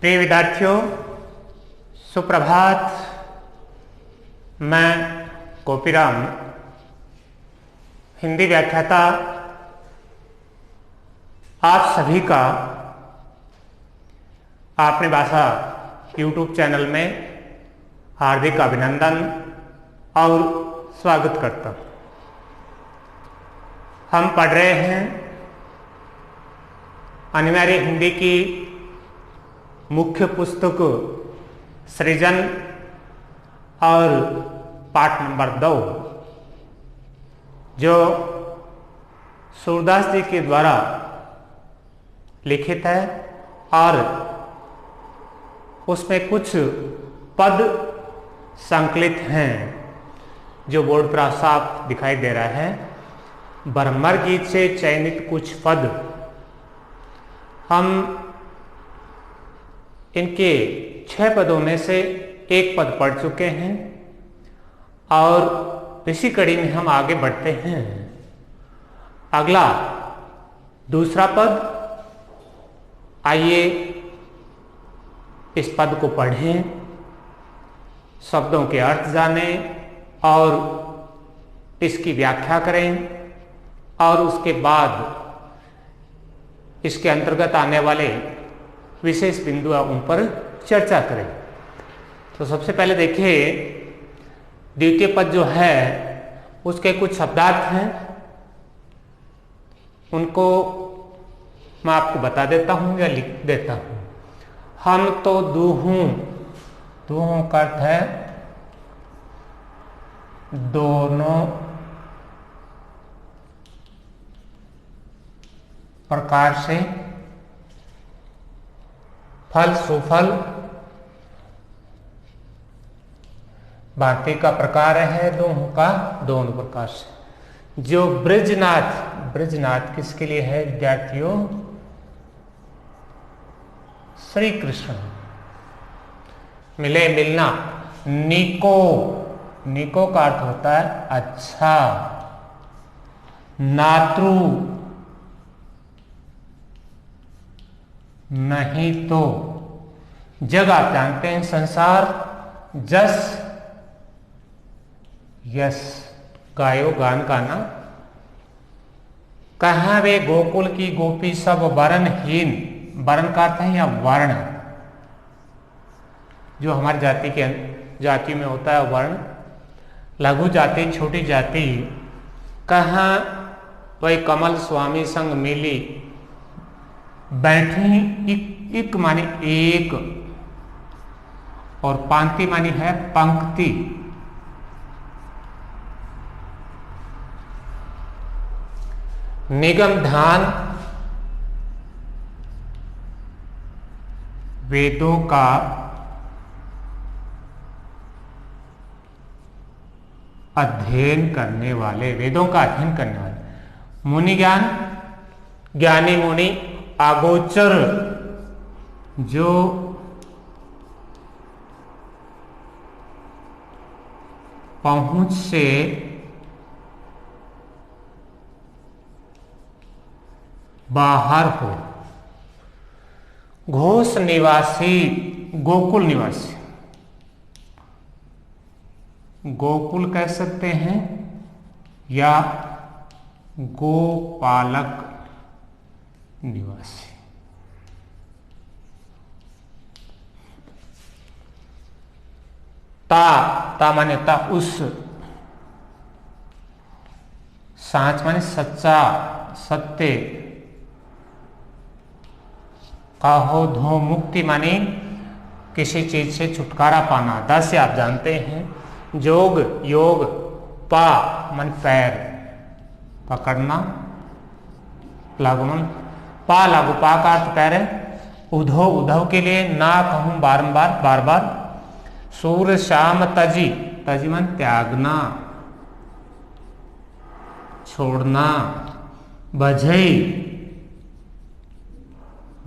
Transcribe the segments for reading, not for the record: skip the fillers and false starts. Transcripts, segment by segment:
प्रिय विद्यार्थियों, सुप्रभात। मैं गोपीराम, हिंदी व्याख्याता, आप सभी का आपने भाषा YouTube चैनल में हार्दिक अभिनंदन और स्वागत करता हूँ। हम पढ़ रहे हैं अनिवार्य हिंदी की मुख्य पुस्तक सृजन और पाठ नंबर 2, जो सूरदास जी के द्वारा लिखित है और उसमें कुछ पद संकलित हैं जो बोर्ड पर साफ दिखाई दे रहा है। भ्रमर गीत से चयनित कुछ पद हम इनके 6 पदों में से एक पद पढ़ चुके हैं और इसी कड़ी में हम आगे बढ़ते हैं। अगला दूसरा पद, आइए इस पद को पढ़ें, शब्दों के अर्थ जानें और इसकी व्याख्या करें और उसके बाद इसके अंतर्गत आने वाले विशेष बिंदु उन पर चर्चा करें। तो सबसे पहले देखिए, द्वितीय पद जो है उसके कुछ शब्दार्थ हैं, उनको मैं आपको बता देता हूं या लिख देता हूं। हम तो दूहों, दूहों का अर्थ है दोनों प्रकार से, फल सुफल भांति का प्रकार है, दोनों का दोनों प्रकार से। जो ब्रजनाथ, ब्रजनाथ किसके लिए है विद्यार्थियों? श्री कृष्ण। मिले मिलना, निको, निको का अर्थ होता है अच्छा। नातृ, नहीं तो। जग आप जानते हैं संसार। जस, यस, गायो गान गाना। कहाँ वे गोकुल की गोपी सब वर्णहीन, वर्ण का अर्थ है या वर्ण, जो हमारी जाति के जाति में होता है वर्ण, लघु जाति, छोटी जाति। कहाँ वही कमल स्वामी संग मिली बैठी, इक माने एक और पांति मानी है पंक्ति। निगम ध्यान, वेदों का अध्ययन करने वाले, वेदों का अध्ययन करने वाले। मुनि ज्ञान, ज्ञानी मुनि। अगोचर, जो पहुंच से बाहर हो। घोष निवासी, गोकुल निवासी, गोकुल कह सकते हैं या गोपालक निवासी। ता, ता माने ता उस। सांच माने सच्चा, सत्य। काहो धो, मुक्ति माने किसी चीज से छुटकारा पाना। दास्य आप जानते हैं। जोग, योग। पा मन पैर, पकड़ना। लागू मन पा, लागू, पा का अर्थ पैर है। उधो, उधव के लिए ना कहूं बारंबार, बार बार। सूर्य शाम तजी, तजी मन त्यागना, छोड़ना। भजई,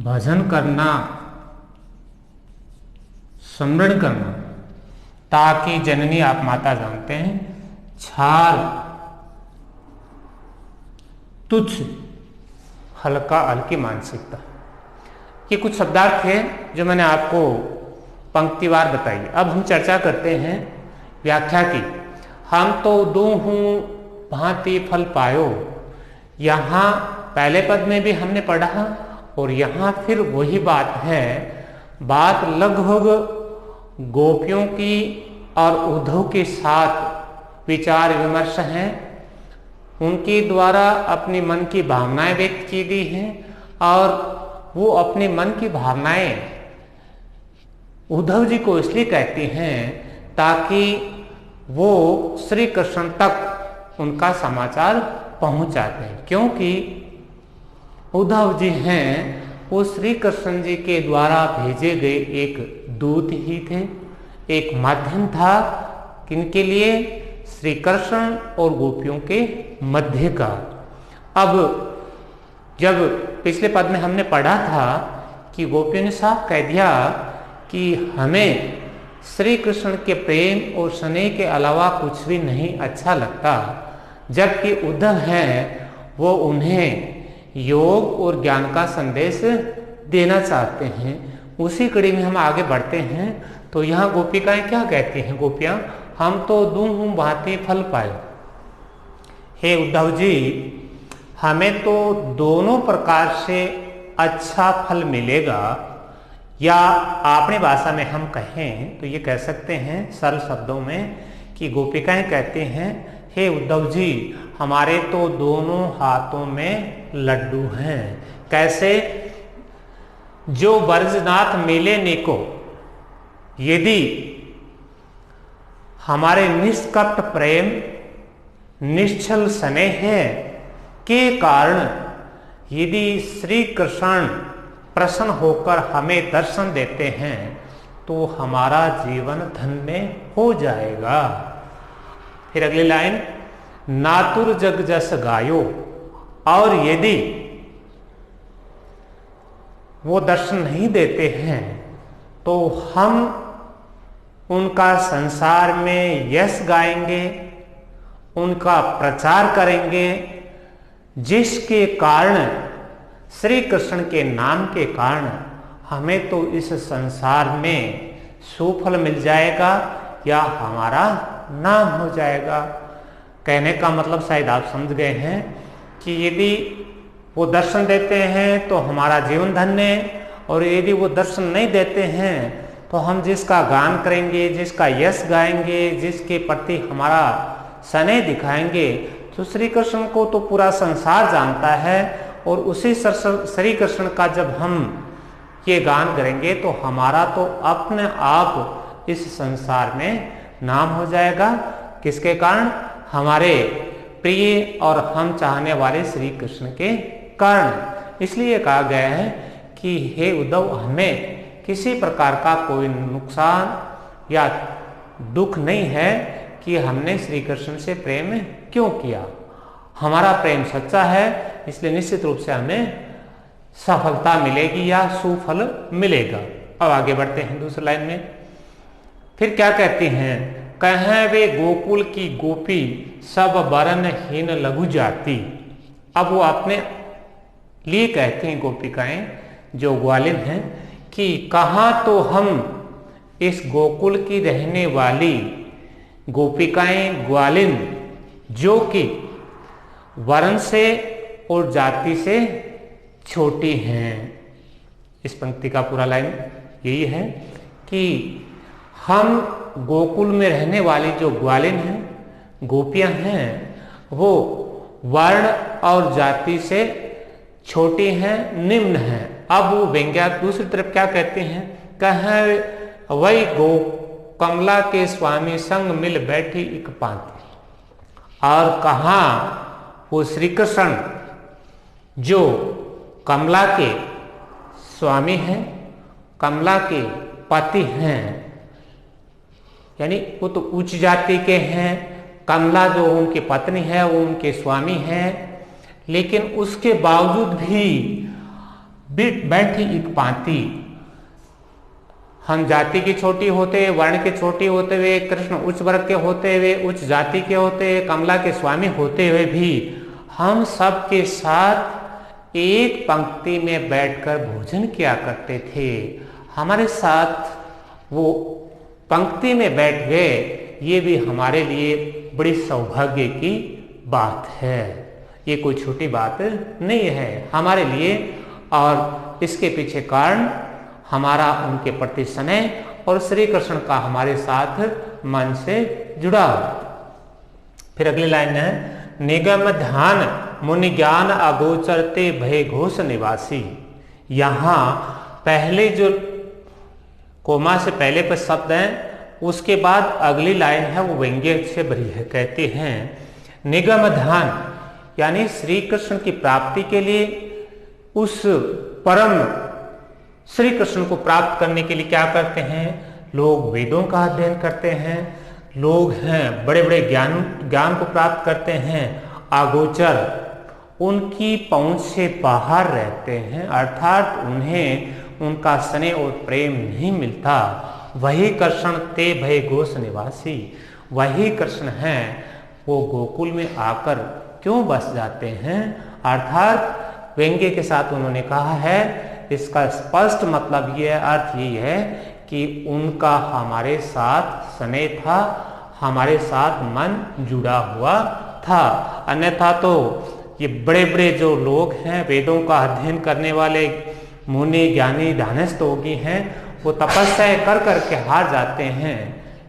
भजन करना, स्मरण करना। ताकि जननी आप माता जानते हैं। छार, तुच्छ, हल्का, हल्की मानसिकता। ये कुछ शब्दार्थ थे जो मैंने आपको पंक्तिवार बताई। अब हम चर्चा करते हैं व्याख्या की। हम तो दूहूं भांति फल पायो, यहाँ पहले पद में भी हमने पढ़ा और यहाँ फिर वही बात है। बात लगभग गोपियों की और उद्धव के साथ विचार विमर्श हैं, उनके द्वारा अपने मन की भावनाएं व्यक्त की गई हैं और वो अपने मन की भावनाएं उद्धव जी को इसलिए कहती हैं ताकि वो श्री कृष्ण तक उनका समाचार पहुंचाते हैं, क्योंकि उद्धव जी हैं वो श्री कृष्ण जी के द्वारा भेजे गए एक दूत ही थे, एक माध्यम था किनके लिए, श्री कृष्ण और गोपियों के मध्य का। अब जब पिछले पद में हमने पढ़ा था कि गोपियों ने साफ कह दिया कि हमें श्री कृष्ण के प्रेम और स्नेह के अलावा कुछ भी नहीं अच्छा लगता, जबकि उद्धव हैं वो उन्हें योग और ज्ञान का संदेश देना चाहते हैं। उसी कड़ी में हम आगे बढ़ते हैं तो यहाँ गोपिकाएं क्या कहती हैं, गोपियां, हम तो दूहूं भांति फल पाए। हे उद्धव जी, हमें तो दोनों प्रकार से अच्छा फल मिलेगा, या अपनी भाषा में हम कहें तो ये कह सकते हैं सरल शब्दों में कि गोपिकाएं कहते हैं, हे उद्धव जी, हमारे तो दोनों हाथों में लड्डू हैं। कैसे? जो ब्रजनाथ मेले नेको, यदि हमारे निष्कपट प्रेम निश्चल स्नेह के कारण यदि श्री कृष्ण प्रसन्न होकर हमें दर्शन देते हैं तो हमारा जीवन धन्य हो जाएगा। फिर अगली लाइन, नातुर जग जस गायो, और यदि वो दर्शन नहीं देते हैं तो हम उनका संसार में यश गाएंगे, उनका प्रचार करेंगे, जिसके कारण श्री कृष्ण के नाम के कारण हमें तो इस संसार में सुफल मिल जाएगा या हमारा नाम हो जाएगा। कहने का मतलब शायद आप समझ गए हैं कि यदि वो दर्शन देते हैं तो हमारा जीवन धन्य, और यदि वो दर्शन नहीं देते हैं तो हम जिसका गान करेंगे, जिसका यश गाएंगे, जिसके प्रति हमारा स्नेह दिखाएंगे, तो श्री कृष्ण को तो पूरा संसार जानता है, और उसी श्री कृष्ण का जब हम ये गान करेंगे तो हमारा तो अपने आप इस संसार में नाम हो जाएगा। किसके कारण? हमारे प्रिय और हम चाहने वाले श्री कृष्ण के कारण। इसलिए कहा गया है कि हे उद्धव, हमें किसी प्रकार का कोई नुकसान या दुख नहीं है कि हमने श्री कृष्ण से प्रेम क्यों किया। हमारा प्रेम सच्चा है, इसलिए निश्चित रूप से हमें सफलता मिलेगी या सुफल मिलेगा। अब आगे बढ़ते हैं दूसरी लाइन में। फिर क्या कहती हैं, कहें वे गोकुल की गोपी सब बरनहीन लघु जाति। अब वो अपने लिए कहते हैं गोपिकाएं जो ग्वालिन हैं कि कहाँ तो हम इस गोकुल की रहने वाली गोपिकाएं ग्वालिन जो कि वर्ण से और जाति से छोटी हैं। इस पंक्ति का पूरा लाइन यही है कि हम गोकुल में रहने वाली जो ग्वालिन हैं, गोपियां हैं, वो वर्ण और जाति से छोटी हैं, निम्न हैं। अब वो व्यंग्या दूसरी तरफ क्या कहते हैं, कहें वही गो कमला के स्वामी संग मिल बैठी एक पांति। और कहा वो श्री कृष्ण जो कमला के स्वामी हैं, कमला के पति हैं, यानी वो तो उच्च जाति के हैं, कमला जो उनकी पत्नी है वो उनके स्वामी हैं, लेकिन उसके बावजूद भी बैठी एक पांति। हम जाति की छोटी होते हुए, वर्ण के छोटी होते हुए, कृष्ण उच्च वर्ग के होते हुए, उच्च जाति के होते हुए, कमला के स्वामी होते हुए भी हम सबके साथ एक पंक्ति में बैठकर भोजन किया करते थे, हमारे साथ वो पंक्ति में बैठ गए, ये भी हमारे लिए बड़ी सौभाग्य की बात है। ये कोई छोटी बात नहीं है हमारे लिए, और इसके पीछे कारण हमारा उनके प्रति स्नेह और श्री कृष्ण का हमारे साथ मन से जुड़ा। फिर अगली लाइन है, निगम ध्यान मुनि ज्ञान अगोचरते भय घोष निवासी। यहां पहले जो कोमा से पहले पर शब्द है, उसके बाद अगली लाइन है वो व्यंग्य से भरी है। कहते हैं निगम ध्यान, यानी श्री कृष्ण की प्राप्ति के लिए, उस परम श्री कृष्ण को प्राप्त करने के लिए क्या करते हैं लोग? वेदों का अध्ययन करते हैं, लोग हैं बड़े बड़े ज्ञान को प्राप्त करते हैं, अगोचर उनकी पहुंच से बाहर रहते हैं, अर्थात उन्हें उनका स्नेह और प्रेम नहीं मिलता। वही कृष्ण ते भय घोष निवासी, वही कृष्ण हैं वो गोकुल में आकर क्यों बस जाते हैं। अर्थात व्यंग्य के साथ उन्होंने कहा है, इसका स्पष्ट मतलब ये अर्थ ये है कि उनका हमारे साथ स्नेह था, हमारे साथ मन जुड़ा हुआ था। अन्यथा तो ये बड़े बड़े जो लोग हैं, वेदों का अध्ययन करने वाले मुनि ज्ञानी दानस्थ योगी हैं, वो तपस्या कर करके हार जाते हैं,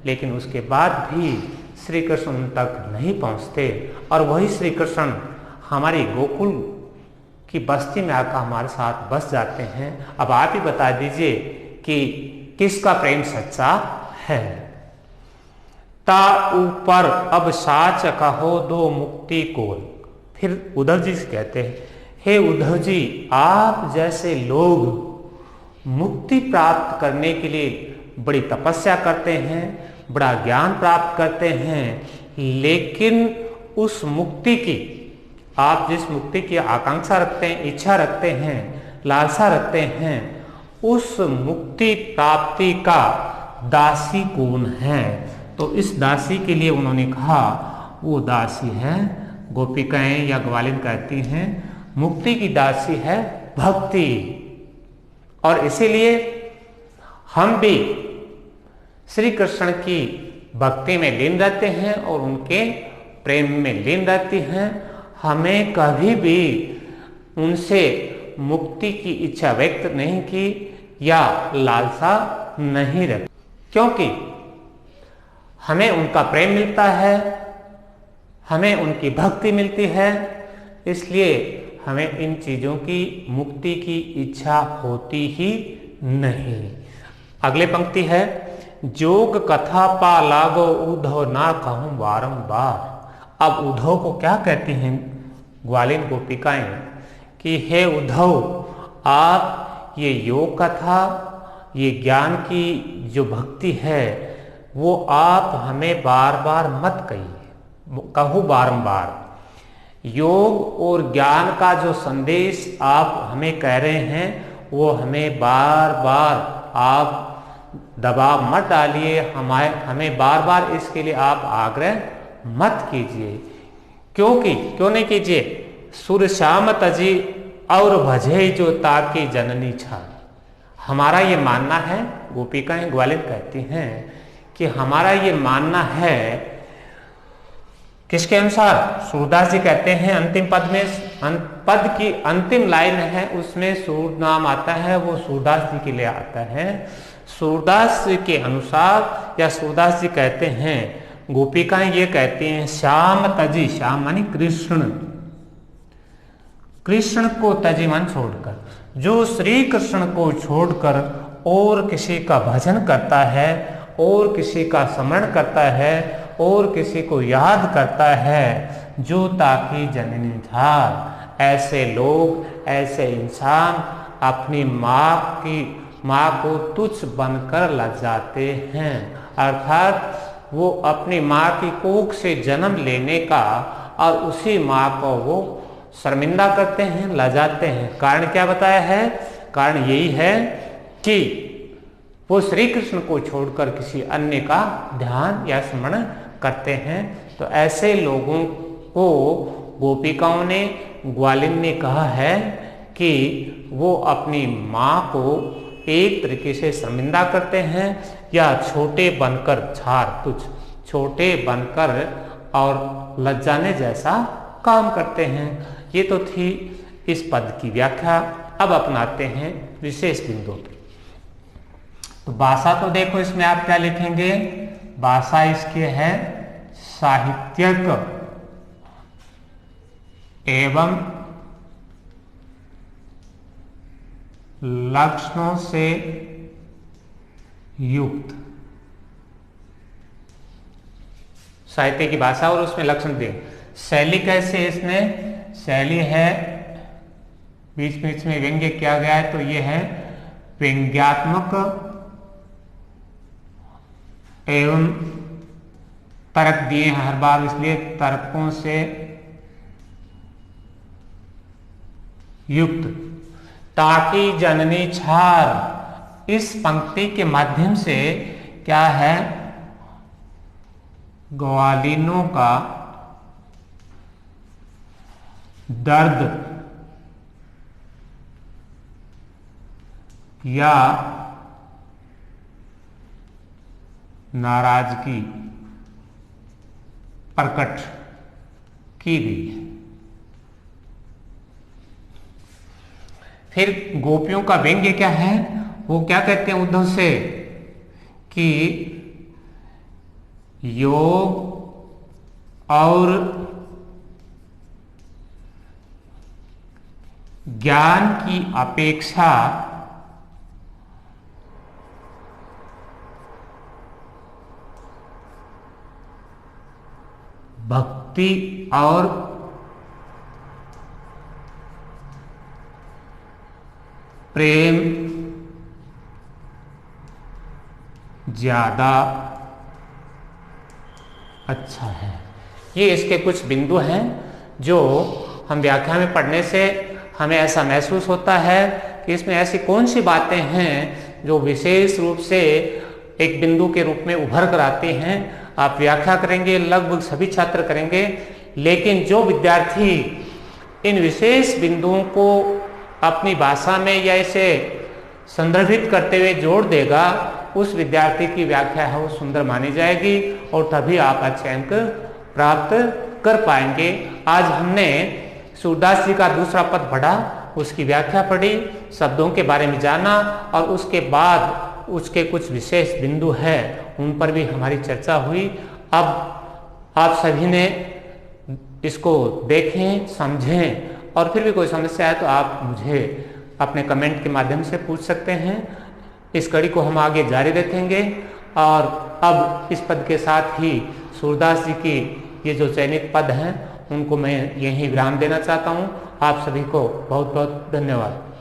लेकिन उसके बाद भी श्री कृष्ण तक नहीं पहुंचते। और वही श्री कृष्ण हमारी गोकुल की बस्ती में आकर हमारे साथ बस जाते हैं। अब आप ही बता दीजिए कि किसका प्रेम सच्चा है। ता ऊपर अब साच कहो दो मुक्ति कोल। फिर उद्धव जी से कहते हैं, हे उद्धव जी, आप जैसे लोग मुक्ति प्राप्त करने के लिए बड़ी तपस्या करते हैं, बड़ा ज्ञान प्राप्त करते हैं, लेकिन उस मुक्ति की, आप जिस मुक्ति की आकांक्षा रखते हैं, इच्छा रखते हैं, लालसा रखते हैं, उस मुक्ति प्राप्ति का दासी कौन है? तो इस दासी के लिए उन्होंने कहा, वो दासी है, गोपिकाएं या ग्वालिन कहती हैं, मुक्ति की दासी है भक्ति। और इसीलिए हम भी श्री कृष्ण की भक्ति में लीन रहते हैं और उनके प्रेम में लीन रहती हैं। हमें कभी भी उनसे मुक्ति की इच्छा व्यक्त नहीं की या लालसा नहीं रखी, क्योंकि हमें उनका प्रेम मिलता है, हमें उनकी भक्ति मिलती है, इसलिए हमें इन चीजों की मुक्ति की इच्छा होती ही नहीं। अगले पंक्ति है, जोग कथा पा लागो उद्धव ना कहूं बारंबार। अब उद्धव को क्या कहती हैं ग्वालिन गोपिकाएं कि हे उद्धव, आप ये योग कथा, ये ज्ञान की जो भक्ति है, वो आप हमें बार बार मत कहिए, कहो बारंबार। योग और ज्ञान का जो संदेश आप हमें कह रहे हैं, वो हमें बार बार आप दबाव मत डालिए, हमें बार बार इसके लिए आप आग्रह मत कीजिए। क्योंकि क्यों नहीं कीजिए? सुर श्याम तजी और भजे जो ताकि जननी छा। हमारा ये मानना है, गोपिकाएं ग्वालिन कहती हैं कि हमारा ये मानना है, किसके अनुसार? सूरदास जी कहते हैं अंतिम पद में, पद की अंतिम लाइन है, उसमें सूर नाम आता है, वो सूरदास जी के लिए आता है। सूरदास जी के अनुसार या सूरदास जी कहते हैं, गोपिकाएं ये कहती हैं, श्याम तजी, श्याम मानी कृष्ण, कृष्ण को तजी मन छोड़कर, जो श्री कृष्ण को छोड़कर और किसी का भजन करता है, और किसी का स्मरण करता है, और किसी को याद करता है, जो ताकि जननी धार। ऐसे लोग, ऐसे इंसान अपनी माँ को तुच्छ बनकर लजाते हैं, अर्थात वो अपनी माँ की कोख से जन्म लेने का और उसी माँ को वो शर्मिंदा करते हैं, लजाते हैं। कारण क्या बताया है? कारण यही है कि वो श्री कृष्ण को छोड़कर किसी अन्य का ध्यान या स्मरण करते हैं। तो ऐसे लोगों को गोपिकाओं ने, ग्वालिन ने कहा है कि वो अपनी माँ को एक तरीके से शर्मिंदा करते हैं या छोटे बनकर, झार तुच्छ, छोटे बनकर और लज्जाने जैसा काम करते हैं। ये तो थी इस पद की व्याख्या। अब अपनाते हैं विशेष बिंदु। तो भाषा तो देखो इसमें आप क्या लिखेंगे, भाषा इसके है साहित्यिक एवं लक्षणों से युक्त। साहित्य की भाषा और उसमें लक्षण दे। शैली कैसे, इसमें शैली है, बीच बीच में व्यंग्य किया गया है, तो ये है व्यंग्यात्मक एवं तर्क दिए हैं हर बार, इसलिए तर्कों से युक्त। ताकि जननी छार, इस पंक्ति के माध्यम से क्या है, ग्वालिनों का दर्द या नाराजगी प्रकट की गई है। फिर गोपियों का व्यंग्य क्या है, वो क्या कहते हैं उद्धव से कि योग और ज्ञान की अपेक्षा भक्ति और प्रेम ज्यादा अच्छा है। ये इसके कुछ बिंदु हैं जो हम व्याख्या में पढ़ने से हमें ऐसा महसूस होता है कि इसमें ऐसी कौन सी बातें हैं जो विशेष रूप से एक बिंदु के रूप में उभर कर आती हैं। आप व्याख्या करेंगे, लगभग सभी छात्र करेंगे, लेकिन जो विद्यार्थी इन विशेष बिंदुओं को अपनी भाषा में या इसे संदर्भित करते हुए जोड़ देगा, उस विद्यार्थी की व्याख्या है वो सुंदर मानी जाएगी और तभी आप अच्छे अंक प्राप्त कर पाएंगे। आज हमने सूरदास जी का दूसरा पद पढ़ा, उसकी व्याख्या पढ़ी, शब्दों के बारे में जाना और उसके बाद उसके कुछ विशेष बिंदु हैं उन पर भी हमारी चर्चा हुई। अब आप सभी ने इसको देखें, समझें और फिर भी कोई समस्या है तो आप मुझे अपने कमेंट के माध्यम से पूछ सकते हैं। इस कड़ी को हम आगे जारी रखेंगे और अब इस पद के साथ ही सूरदास जी की ये जो चयनित पद हैं उनको मैं यहीं विराम देना चाहता हूँ। आप सभी को बहुत बहुत धन्यवाद।